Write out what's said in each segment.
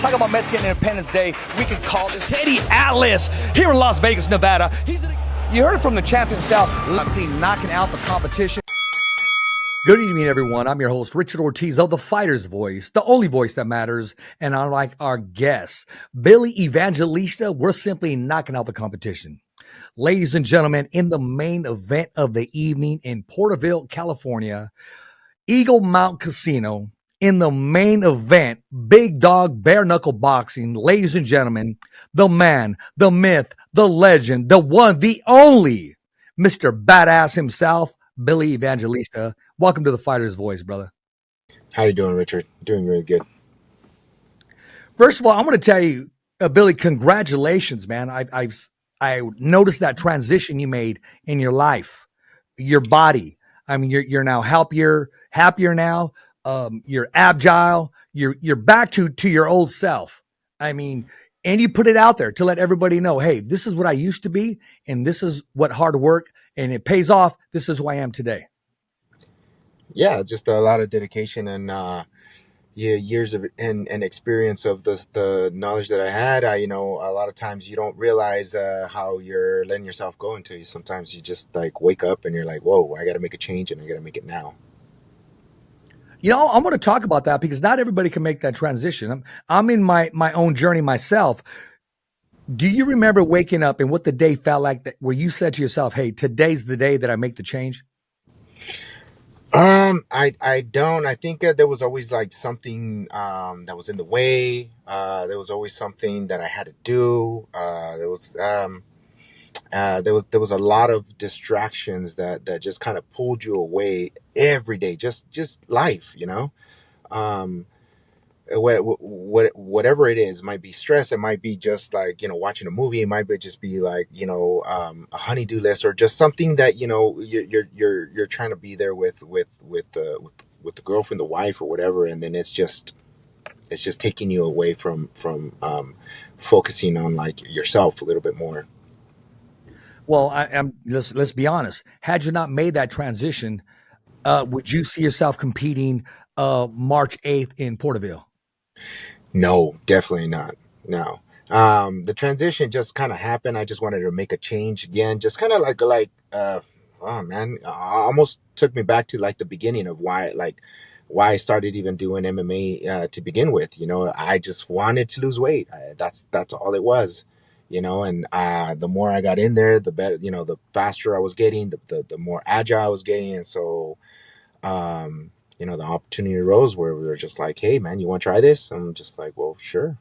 Talk about Mexican Independence Day. We can call this Teddy Atlas here in Las Vegas, Nevada. You heard from the champion himself, knocking out the competition. Good evening, everyone. I'm your host, Richard Ortiz of The Fighter's Voice, the only voice that matters. And unlike our guests, Billy Evangelista, we're simply knocking out the competition. Ladies and gentlemen, in the main event of the evening in Porterville, California, Eagle Mount Casino, in the main event, Big Dog Bare Knuckle Boxing, ladies and gentlemen, the man, the myth, the legend, the one, the only, Mr. Badass himself, Billy Evangelista. Welcome to The Fighter's Voice, brother. How you doing, Richard? Doing really good. First of all, I'm going to tell you, Billy, congratulations, man. I noticed that transition you made in your life, your body. I mean, you're now happier now. You're agile. You're back to your old self. I mean, and you put it out there to let everybody know, hey, this is what I used to be, and this is what hard work, and it pays off. This is who I am today. Yeah, just a lot of dedication and years of and experience of the knowledge that I had. A lot of times you don't realize how you're letting yourself go until you sometimes you just like wake up and you're like, whoa, I got to make a change and I got to make it now. I'm going to talk about that because not everybody can make that transition. I'm in my own journey myself. Do you remember waking up and what the day felt like where you said to yourself, hey, today's the day that I make the change? I don't. I think there was always like something that was in the way. There was always something that I had to do. There was a lot of distractions that just kind of pulled you away every day. Just life, Um, whatever it is, it might be stress. It might be just like watching a movie. It might be just be like a honeydew list or just something that you're trying to be there with the girlfriend, the wife, or whatever, and then it's just taking you away from focusing on like yourself a little bit more. Well, let's be honest. Had you not made that transition, would you see yourself competing March 8th in Porterville? No, definitely not. No. The transition just kind of happened. I just wanted to make a change again. Just kind of oh man, almost took me back to like the beginning of why I started even doing MMA to begin with. I just wanted to lose weight. That's all it was. And the more I got in there, the better. The faster I was getting, the more agile I was getting, and so. The opportunity arose where we were just like, hey, man, you want to try this? I'm just like, well, sure.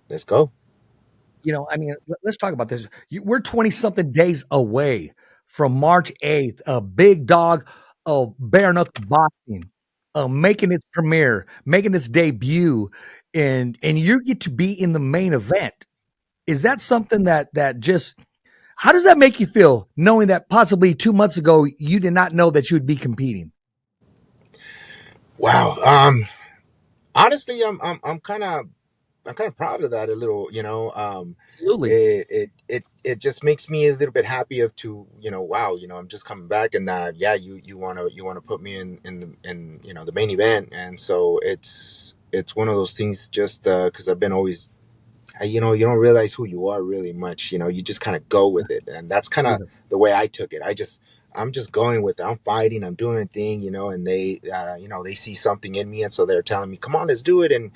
Let's go. Let's talk about this. We're 20-something days away from March 8th, a Big Dog Bare Knuckle Boxing making its premiere, making its debut, and you get to be in the main event. Is that something that just, how does that make you feel, knowing that possibly 2 months ago you did not know that you would be competing? Wow. Honestly, I'm kind of proud of that a little. Absolutely. It just makes me a little bit happy wow, I'm just coming back and that you want to put me in the main event, and so it's one of those things just because I've been always. You don't realize who you are really much. You just kind of go with it, and that's kind of the way I took it. I'm just going with it. I'm fighting. I'm doing a thing, and they, they see something in me, and so they're telling me, "Come on, let's do it," and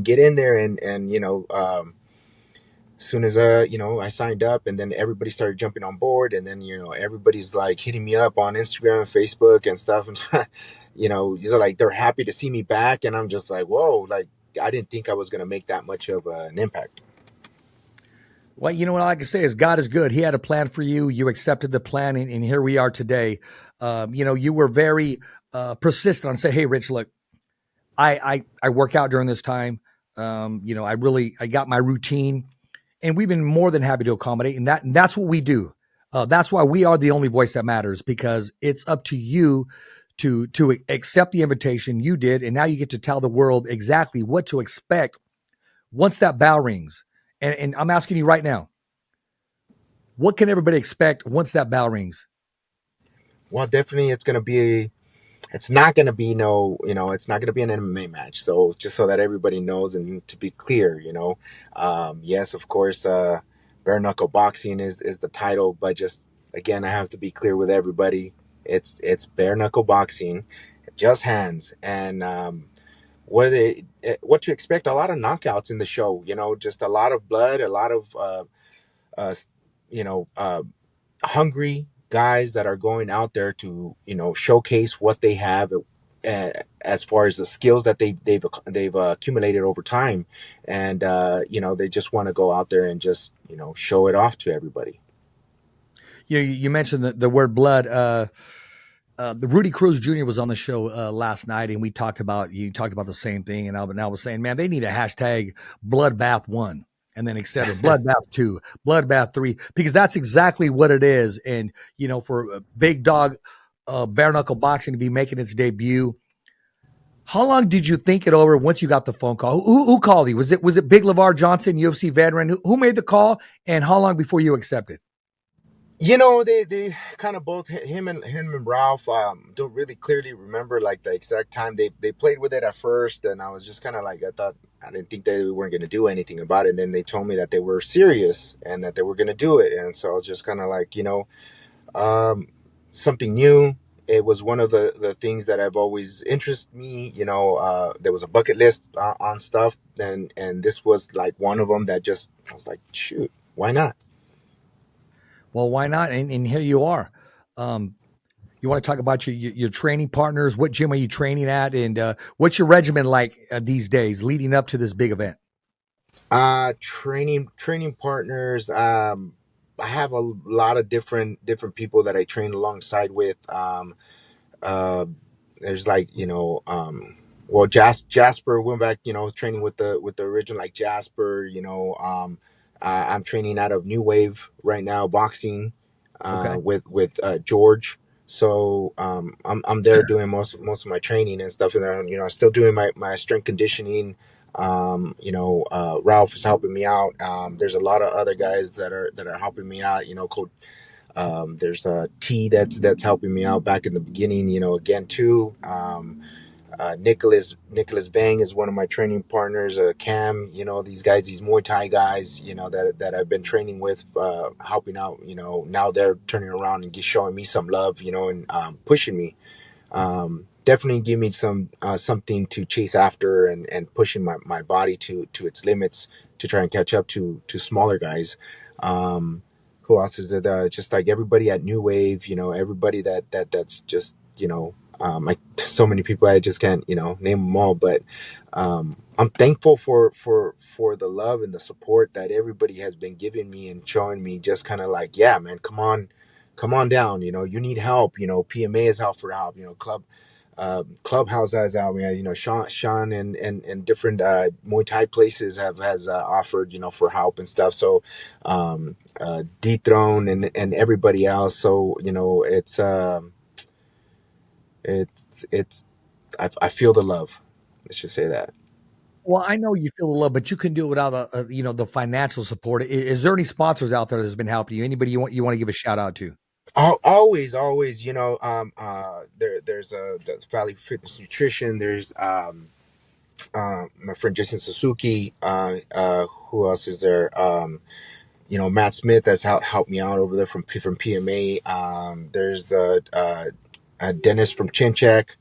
get in there, and as soon as I signed up, and then everybody started jumping on board, and then everybody's like hitting me up on Instagram, Facebook, and stuff, and like they're happy to see me back, and I'm just like, whoa, like. I didn't think I was going to make that much of an impact. Well, what I can say is God is good. He had a plan for you. You accepted the plan, and here we are today. You were very persistent on saying, hey, Rich, look, I work out during this time. I got my routine, and we've been more than happy to accommodate. And that's what we do. That's why we are the only voice that matters, because it's up to you to accept the invitation. You did, and now you get to tell the world exactly what to expect once that bell rings. And I'm asking you right now, what can everybody expect once that bell rings? Well, definitely it's going to be it's not going to be no, it's not going to be an MMA match. So just so that everybody knows, and to be clear, yes, of course, bare knuckle boxing is the title, but just again, I have to be clear with everybody. It's bare knuckle boxing, just hands, and what to expect? A lot of knockouts in the show. Just a lot of blood, a lot of uh, you know. Hungry guys that are going out there to showcase what they have, as far as the skills that they've accumulated over time, and they just want to go out there and just show it off to everybody. You mentioned the word blood. The Rudy Cruz Jr. was on the show last night, and you talked about the same thing, and I was saying, man, they need a hashtag Bloodbath 1, and then et cetera, Bloodbath 2, Bloodbath 3, because that's exactly what it is. And for Big Dog bare knuckle boxing to be making its debut, how long did you think it over once you got the phone call? Who called you? Was it Big LeVar Johnson, UFC veteran? Who made the call, and how long before you accepted? They kind of both, him and Ralph, don't really clearly remember like the exact time they played with it at first, and I was just kind of like, I didn't think they weren't going to do anything about it. And then they told me that they were serious and that they were going to do it, and so I was just kind of like, um, something new. It was one of the things that I've always interested me. There was a bucket list on stuff, and this was like one of them that just, I was like, shoot, why not? Well, why not? And here you are. Um, you want to talk about your training partners? What gym are you training at, and what's your regimen like these days leading up to this big event? Training partners. I have a lot of different people that I train alongside with. Uh, there's like, well, Jasper went back, training with the original, like Jasper. I'm training out of New Wave right now, boxing, Okay. with George. So I'm there doing most of my training and stuff, and then, still doing my strength conditioning. Ralph is helping me out. There's a lot of other guys that are helping me out. Coach, there's a T that's helping me out back in the beginning. Again too. Nicholas Bang is one of my training partners. Cam, these guys, these Muay Thai guys, that I've been training with, helping out. Now they're turning around and showing me some love, and pushing me. Definitely give me something to chase after, and pushing my body to its limits to try and catch up to smaller guys. Um, who else is it? Just like everybody at New Wave, everybody that's just, like so many people, I just can't, name them all. But I'm thankful for the love and the support that everybody has been giving me and showing me. Just kind of like, yeah, man, come on down. You need help. PMA is out for help. Clubhouse has out. Sean and different Muay Thai places has offered, for help and stuff. So Dethrone and everybody else. So it's I feel the love. Let's just say that. Well, I know you feel the love, but you can do it without the financial support. Is there any sponsors out there that's been helping you? Anybody you want to give a shout out to? Always, there's the Valley Fitness Nutrition. There's my friend Jason Suzuki. Who else is there? Matt Smith has helped me out over there from PMA. There's the Dennis from Chincheck.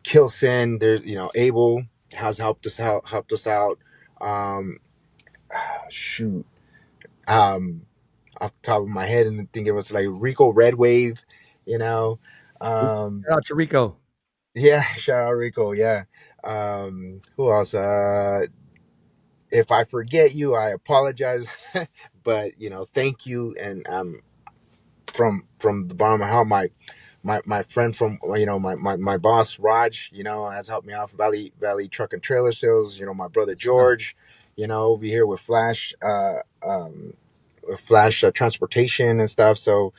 Kilson. There's, Abel has helped us out. Um, shoot. Um, Off the top of my head, and I think it was like Rico Red Wave. You know. Shout out to Rico. Yeah. Shout out Rico. Yeah. Who else? If I forget you, I apologize. But thank you, and from the bottom of my heart, my friend from, my boss Raj, has helped me out for Valley Truck and Trailer Sales. My brother George, over here with Flash Transportation and stuff. So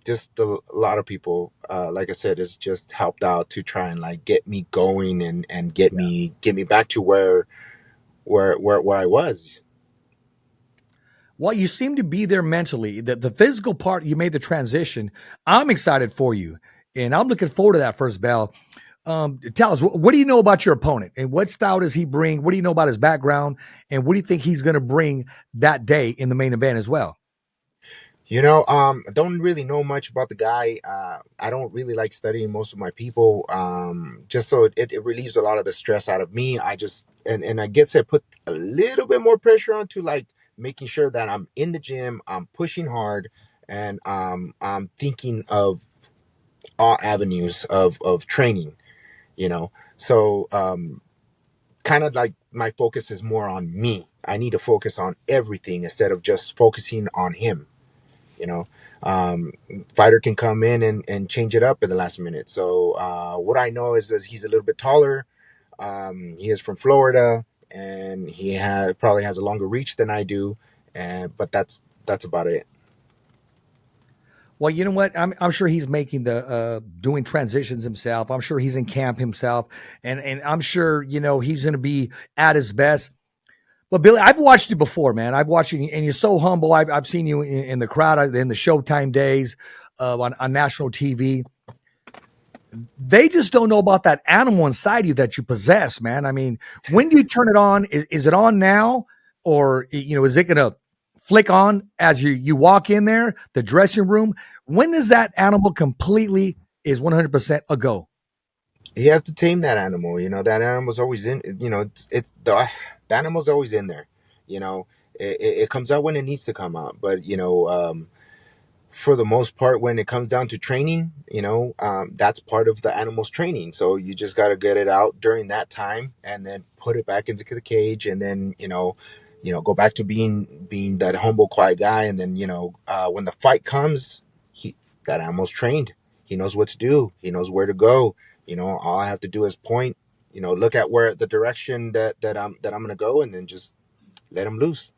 just a lot of people, like I said, has just helped out to try and like get me going, and get me back to where I was. Well, you seem to be there mentally. The physical part, you made the transition. I'm excited for you, and I'm looking forward to that first bell. Tell us, what do you know about your opponent, and what style does he bring? What do you know about his background, and what do you think he's going to bring that day in the main event as well? I don't really know much about the guy. I don't really like studying most of my people, just so it relieves a lot of the stress out of me. And I guess I put a little bit more pressure onto like making sure that I'm in the gym, I'm pushing hard, and I'm thinking of all avenues of training. So kind of like my focus is more on me. I need to focus on everything instead of just focusing on him you know um Fighter can come in and change it up at the last minute. So what I know is that he's a little bit taller. He is from Florida, and probably has a longer reach than I do, and but that's about it. Well, you know what? I'm sure he's making the doing transitions himself. I'm sure he's in camp himself, and I'm sure he's going to be at his best. But Billy, I've watched you before, man. I've watched you, and you're so humble. I've seen you in the crowd in the Showtime days on national TV. They just don't know about that animal inside you that you possess, man. I mean, when do you turn it on? Is it on now, or is it gonna flick on as you walk in there, the dressing room? When does that animal completely is 100% a go? You have to tame that animal. That animal's always in. It's the animal's always in there. It comes out when it needs to come out. But for the most part, when it comes down to training, that's part of the animal's training. So you just got to get it out during that time, and then put it back into the cage, and then go back to being that humble, quiet guy. And then when the fight comes, that animal's trained. He knows what to do. He knows where to go. All I have to do is point. Look at where the direction that I'm gonna go, and then just let him loose.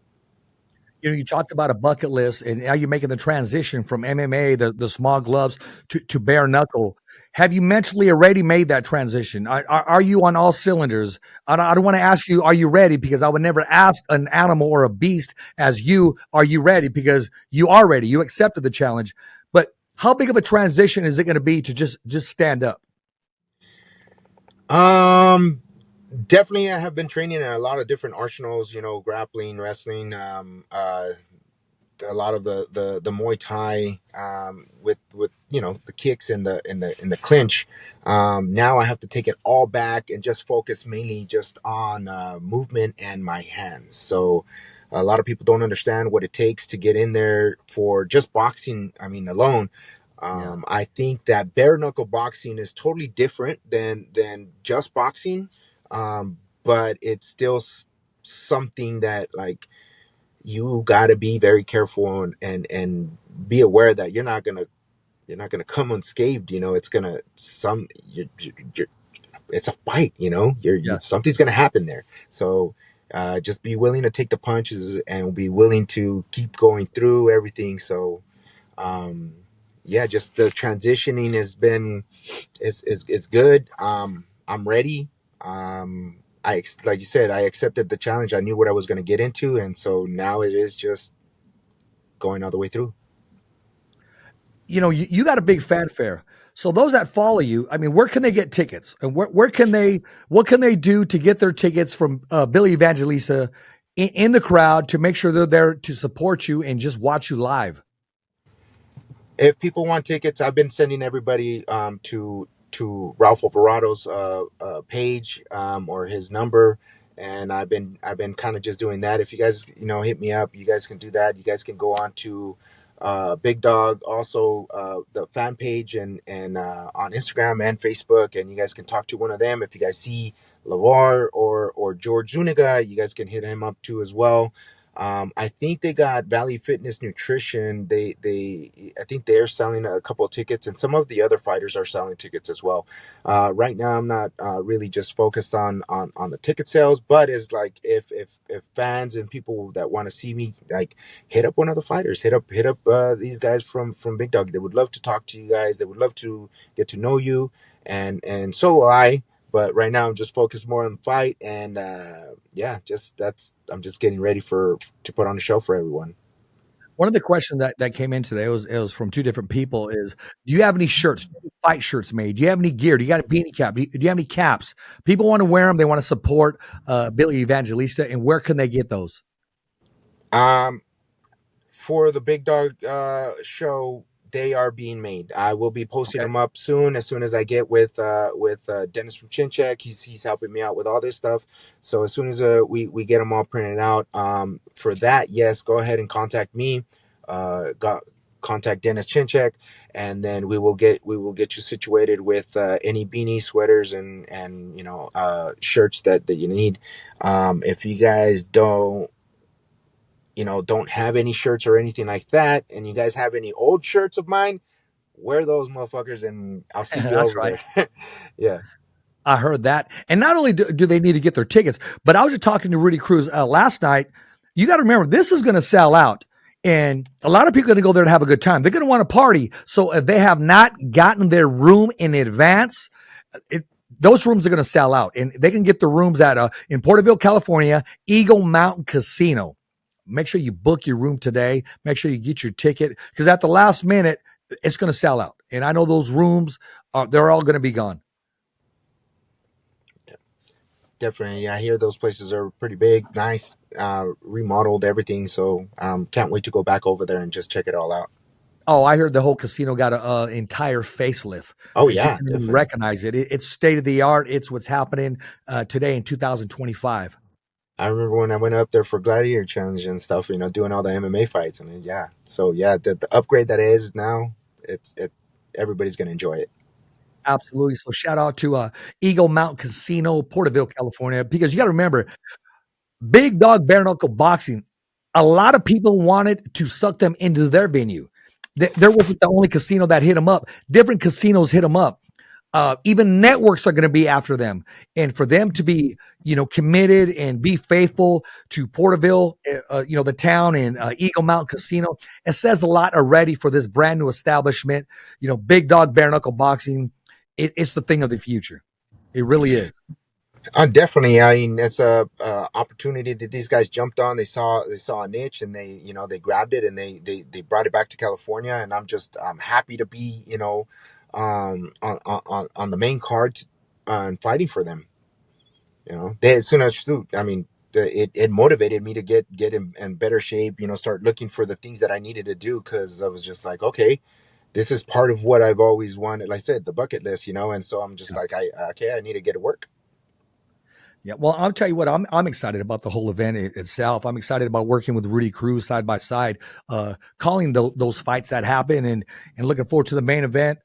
You talked about a bucket list, and now you're making the transition from MMA, the small gloves, to bare knuckle. Have you mentally already made that transition? Are you on all cylinders? I don't want to ask you, are you ready? Because I would never ask an animal or a beast as you, are you ready? Because you are ready. You accepted the challenge. But how big of a transition is it going to be to just stand up? Um, Definitely, I have been training in a lot of different arsenals. Grappling, wrestling. A lot of the Muay Thai, with the kicks and the clinch. Now I have to take it all back and just focus mainly just on movement and my hands. So a lot of people don't understand what it takes to get in there for just boxing. I mean, alone. Yeah. I think that bare knuckle boxing is totally different than just boxing, but it's still something that, like, you got to be very careful and be aware that you're not gonna come unscathed. It's gonna some you're it's a fight. Yeah. Something's gonna happen there. So just be willing to take the punches and be willing to keep going through everything. So um yeah, just the transitioning has been is good. I'm ready. Like you said, I accepted the challenge. I knew what I was going to get into, and so now it is just going all the way through. You got a big fanfare. So those that follow you, I mean, where can they get tickets, and what can they do to get their tickets from Billy Evangelista in the crowd to make sure they're there to support you and just watch you live? If people want tickets, I've been sending everybody to Ralph Alvarado's page, or his number, and I've been kind of just doing that. If you guys hit me up, you guys can do that. You guys can go on to Big Dog, also the fan page, and on Instagram and Facebook, and you guys can talk to one of them. If you guys see Lavar or George Zuniga, you guys can hit him up too as well. I think they got Valley Fitness Nutrition. I think they're selling a couple of tickets, and some of the other fighters are selling tickets as well. Right now, I'm not really just focused on the ticket sales, but is like, if fans and people that want to see me, like, hit up one of the fighters, hit up these guys from Big Dog. They would love to talk to you guys. They would love to get to know you, and so will I. But right now, I'm just focused more on the fight, and yeah, just I'm just getting ready to put on a show for everyone. One of the questions that came in today was from two different people is, do you have any shirts, fight shirts made? Do you have any gear? Do you got a beanie cap? Do you have any caps? People want to wear them. They want to support Billy Evangelista. And where can they get those? Um, for the Big Dog show, they are being made. I will be posting Okay. them up soon, as soon as I get with Dennis from Chin Check. He's helping me out with all this stuff. So as soon as we get them all printed out, for that, yes, go ahead and contact me. Got contact Dennis Chincheck, and then we will get you situated with any beanie, sweaters, and shirts that you need. If you guys don't have any shirts or anything like that, and you guys have any old shirts of mine, wear those motherfuckers, and I'll see you That's over right. there. Yeah. I heard that. And not only do they need to get their tickets, but I was just talking to Rudy Cruz last night. You got to remember, this is going to sell out. And a lot of people are going to go there to have a good time. They're going to want to party. So if they have not gotten their room in advance, those rooms are going to sell out. And they can get the rooms at in Porterville, California, Eagle Mountain Casino. Make sure you book your room today. Make sure you get your ticket, because at the last minute, it's going to sell out. And I know those rooms they're all going to be gone. Definitely. Yeah, I hear those places are pretty big, nice, remodeled, everything. So can't wait to go back over there and just check it all out. Oh, I heard the whole casino got an entire facelift Oh that you yeah, can even definitely. recognize it. It's state of the art. It's what's happening today in 2025. I remember when I went up there for Gladiator Challenge and stuff, doing all the MMA fights. And yeah, so yeah, the upgrade that it is now, it everybody's gonna enjoy it. Absolutely. So shout out to Eagle Mountain Casino, Porterville, California, because you got to remember, Big Dog Bare Knuckle Boxing, a lot of people wanted to suck them into their venue. There wasn't the only casino that hit them up. Different casinos hit them up. Even networks are going to be after them, and for them to be, committed and be faithful to Porterville, the town, and Eagle Mountain Casino, it says a lot already for this brand new establishment. Big Dog Bare Knuckle Boxing, it's the thing of the future. It really is. Definitely. I mean, it's a opportunity that these guys jumped on. They saw a niche, and they grabbed it, and they brought it back to California. And I'm happy to be on the main card, and fighting for them. They, as soon as I mean, it motivated me to get in better shape. Start looking for the things that I needed to do, because I was just like, okay, this is part of what I've always wanted. Like I said, the bucket list. And so I'm just like, I need to get to work. Yeah, well, I'll tell you what, I'm excited about the whole event itself. I'm excited about working with Rudy Cruz side by side, calling those fights that happen, and looking forward to the main event.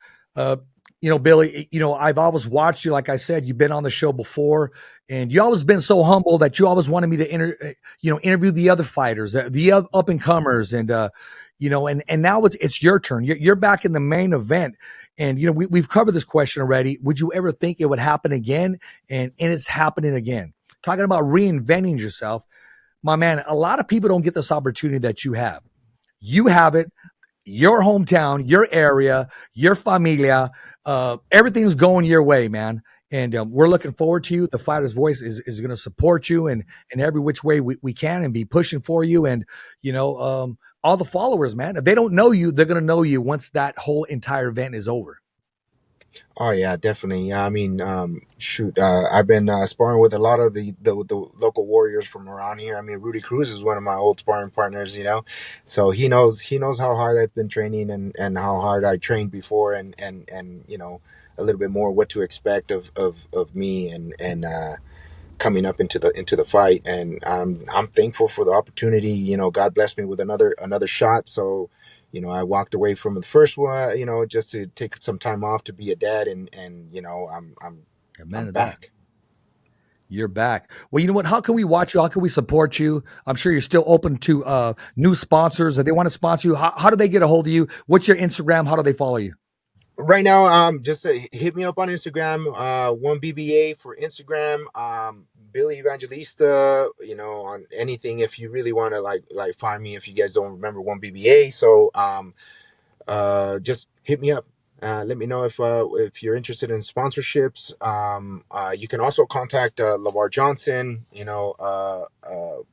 Billy, I've always watched you. Like I said, you've been on the show before, and you always been so humble that you always wanted me to interview the other fighters, the up and comers, and now it's your turn. You're back in the main event. And we've covered this question already. Would you ever think it would happen again? And it's happening again. Talking about reinventing yourself, my man. A lot of people don't get this opportunity that you have. You have it. Your hometown, your area, your familia, everything's going your way, man. And we're looking forward to you. The Fighter's Voice is going to support you in every which way we can, and be pushing for you. And all the followers, man, if they don't know you, they're going to know you once that whole entire event is over. Oh yeah, definitely. Yeah, I mean, shoot, I've been sparring with a lot of the local warriors from around here. I mean, Rudy Cruz is one of my old sparring partners. So he knows how hard I've been training, and how hard I trained before, and a little bit more what to expect of me, and coming up into the fight. And I'm thankful for the opportunity. God blessed me with another shot. So I walked away from the first one, just to take some time off to be a dad, and I'm Amen to that. back. You're back. Well, you know what? How can we watch you? How can we support you? I'm sure you're still open to new sponsors. If they want to sponsor you, how do they get a hold of you? What's your Instagram? How do they follow you? Right now, just hit me up on Instagram. One BBA for Instagram. Billy Evangelista. On anything, if you really want to like find me. If you guys don't remember one BBA, so just hit me up. Let me know if you're interested in sponsorships. You can also contact LeVar Johnson.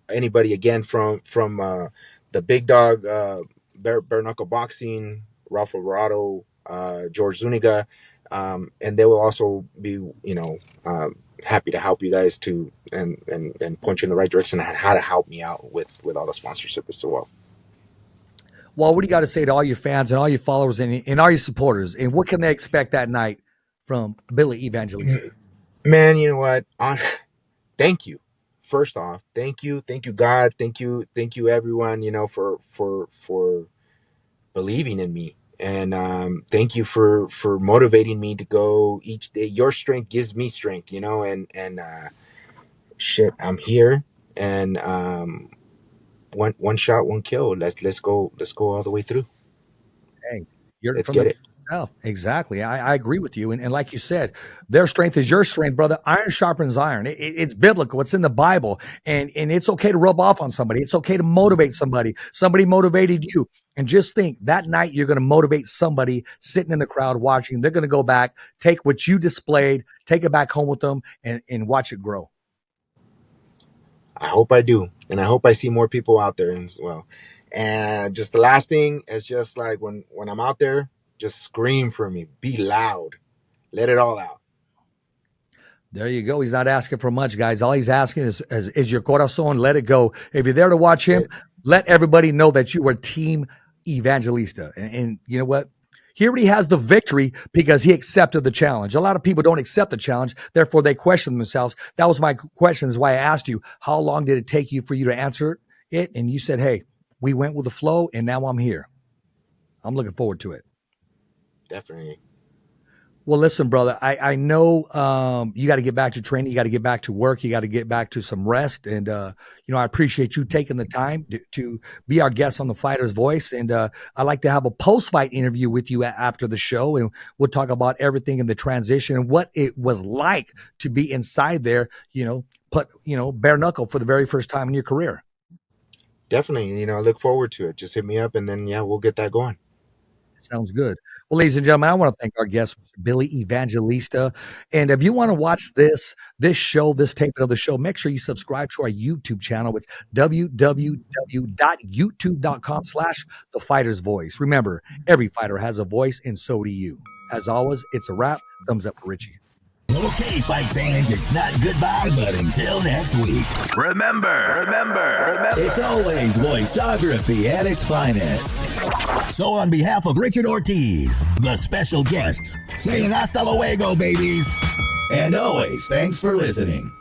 Anybody again from the Big Dog, Bare Knuckle Boxing, Ralph Alvarado, George Zuniga, and they will also be, happy to help you guys to and point you in the right direction on how to help me out with all the sponsorship as well. Well, what do you got to say to all your fans and all your followers and all your supporters? And what can they expect that night from Billy Evangelista? Man, you know what? Thank you. First off, thank you, God, thank you, everyone. For believing in me, and thank you for motivating me to go each day. Your strength gives me strength, and shit, I'm here, and one shot, one kill. Let's go all the way through. Hey, you're Let's from the get it. South. Exactly. I agree with you. And like you said, their strength is your strength, brother. Iron sharpens iron. It's biblical. It's in the Bible. And it's okay to rub off on somebody. It's okay to motivate somebody. Somebody motivated you. And just think that night you're going to motivate somebody sitting in the crowd watching. They're going to go back, take what you displayed, take it back home with them and watch it grow. I hope I do. And I hope I see more people out there as well. And just the last thing is just like when I'm out there, just scream for me. Be loud. Let it all out. There you go. He's not asking for much, guys. All he's asking is your corazon. Let it go. If you're there to watch him, let everybody know that you are Team Evangelista. And you know what? He already has the victory because he accepted the challenge. A lot of people don't accept the challenge. Therefore, they question themselves. That was my question, is why I asked you, how long did it take you for you to answer it? And you said, hey, we went with the flow, and now I'm here. I'm looking forward to it. Definitely. Well, listen, brother, I know you got to get back to training. You got to get back to work. You got to get back to some rest. And, I appreciate you taking the time to be our guest on The Fighter's Voice. And I'd like to have a post-fight interview with you after the show. And we'll talk about everything in the transition and what it was like to be inside there, bare knuckle for the very first time in your career. Definitely. I look forward to it. Just hit me up and then, we'll get that going. Sounds good. Well, ladies and gentlemen, I want to thank our guest, Billy Evangelista. And if you want to watch this show, this taping of the show, make sure you subscribe to our YouTube channel. It's www.youtube.com/thefightersvoice. Remember, every fighter has a voice, and so do you. As always, it's a wrap. Thumbs up for Richie. Okay, fight fans, it's not goodbye, but until next week. Remember, it's always voiceography at its finest. So on behalf of Richard Ortiz, the special guests, saying hasta luego, babies. And always, thanks for listening.